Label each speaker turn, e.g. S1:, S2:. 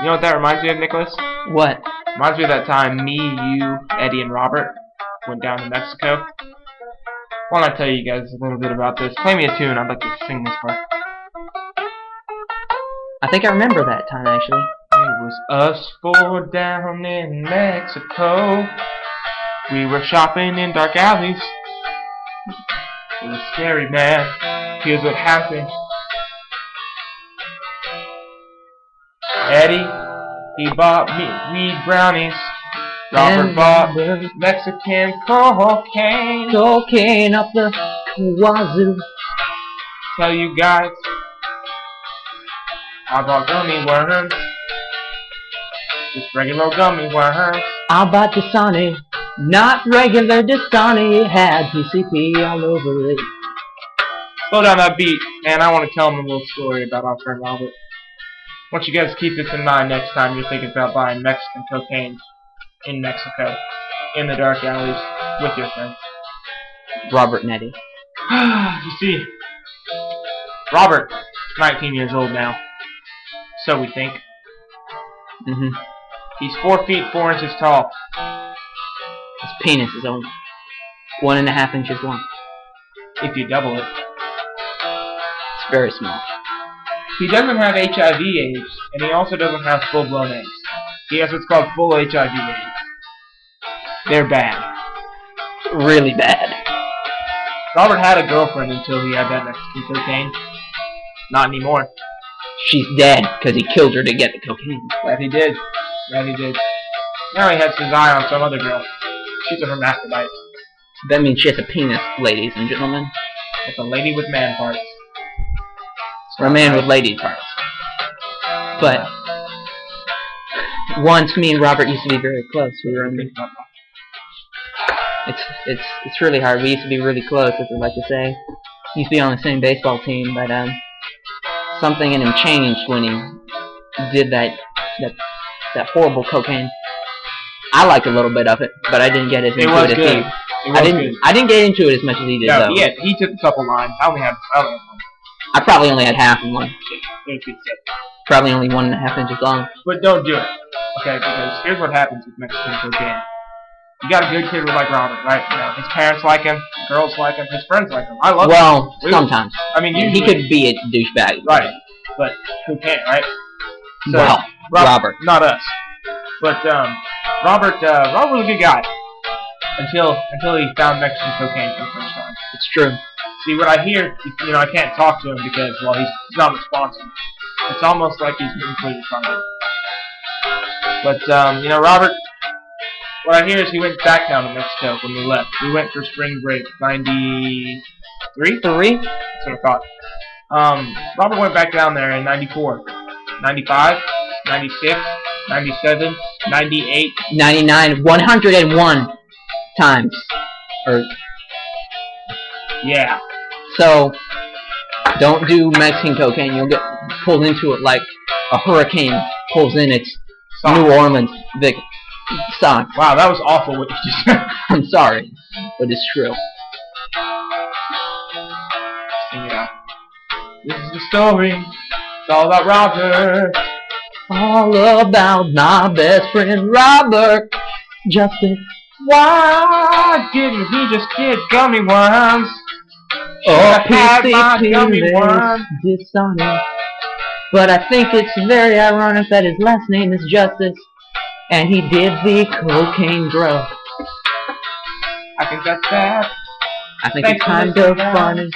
S1: You know what that reminds me of, Nicholas?
S2: What?
S1: Reminds me of that time me, you, Eddie, and Robert went down to Mexico. Why don't I tell you guys a little bit about this? Play me a tune. I'd like to sing this part.
S2: I think I remember that time, actually.
S1: It was us four down in Mexico. We were shopping in dark alleys. It was scary, man. Here's what happened. Eddie, he bought me weed brownies. Robert bought Mexican cocaine.
S2: Cocaine up the wazoo.
S1: Tell you guys, I bought gummy worms. Just regular gummy worms.
S2: I bought Dasani, not regular Dasani. It had PCP all over it.
S1: Slow down that beat, man. I want to tell them a little story about our friend Robert. I want you guys to keep this in mind next time you're thinking about buying Mexican cocaine in Mexico, in the dark alleys, with your friends.
S2: Robert and Eddie.
S1: You see, Robert, 19 years old now. So we think. He's 4 feet 4 inches tall.
S2: His penis is only 1.5 inches long.
S1: If you double it.
S2: It's very small.
S1: He doesn't have HIV/AIDS, and he also doesn't have full-blown AIDS. He has what's called full HIV/AIDS. They're bad.
S2: Really bad.
S1: Robert had a girlfriend until he had that Mexican cocaine. Not anymore.
S2: She's dead because he killed her to get the cocaine.
S1: That he did. That he did. Now he has his eye on some other girl. She's a hermaphrodite.
S2: That means she has a penis, ladies and gentlemen.
S1: It's a lady with man parts.
S2: Or a man with lady parts. But once me and Robert used to be very close. We were it's really hard. We used to be really close, as I like to say. We used to be on the same baseball team, but something in him changed when he did that horrible cocaine. I liked a little bit of it, but I didn't get as into it as he. I didn't get into it as much as he did.
S1: No,
S2: though.
S1: he took a couple lines. I only had one.
S2: I probably only had half of one. Probably only 1.5 inches long.
S1: But don't do it, okay? Because here's what happens with Mexican cocaine. You got a good kid with like Robert, right? You know, his parents like him, girls like him, his friends like him. I love him.
S2: Well, sometimes.
S1: I mean,
S2: he could be a douchebag.
S1: Right, but who can't, right? So,
S2: well, Robert.
S1: Not us. But Robert was a good guy until he found Mexican cocaine for the first time.
S2: It's true.
S1: See, what I hear, you know, I can't talk to him because, well, he's not responsive. It's almost like he's completely retarded. But, you know, Robert, what I hear is he went back down to Mexico when we left. We went for spring break, 93? That's what I thought. Robert went back down there in 94, 95, 96, 97, 98,
S2: 99, 101 times. Yeah. So, don't do Mexican cocaine. You'll get pulled into it like a hurricane pulls in its New Orleans socks.
S1: Wow, that was awful what you just said.
S2: I'm sorry, but it's true.
S1: Sing it out. This is the story. It's all about Robert.
S2: All about my best friend Robert. Justice.
S1: Why didn't he just get gummy worms?
S2: PCP dishonest. But I think it's very ironic that his last name is Justice, and he did the cocaine drug.
S1: I think that's bad.
S2: I think it's kind of funny.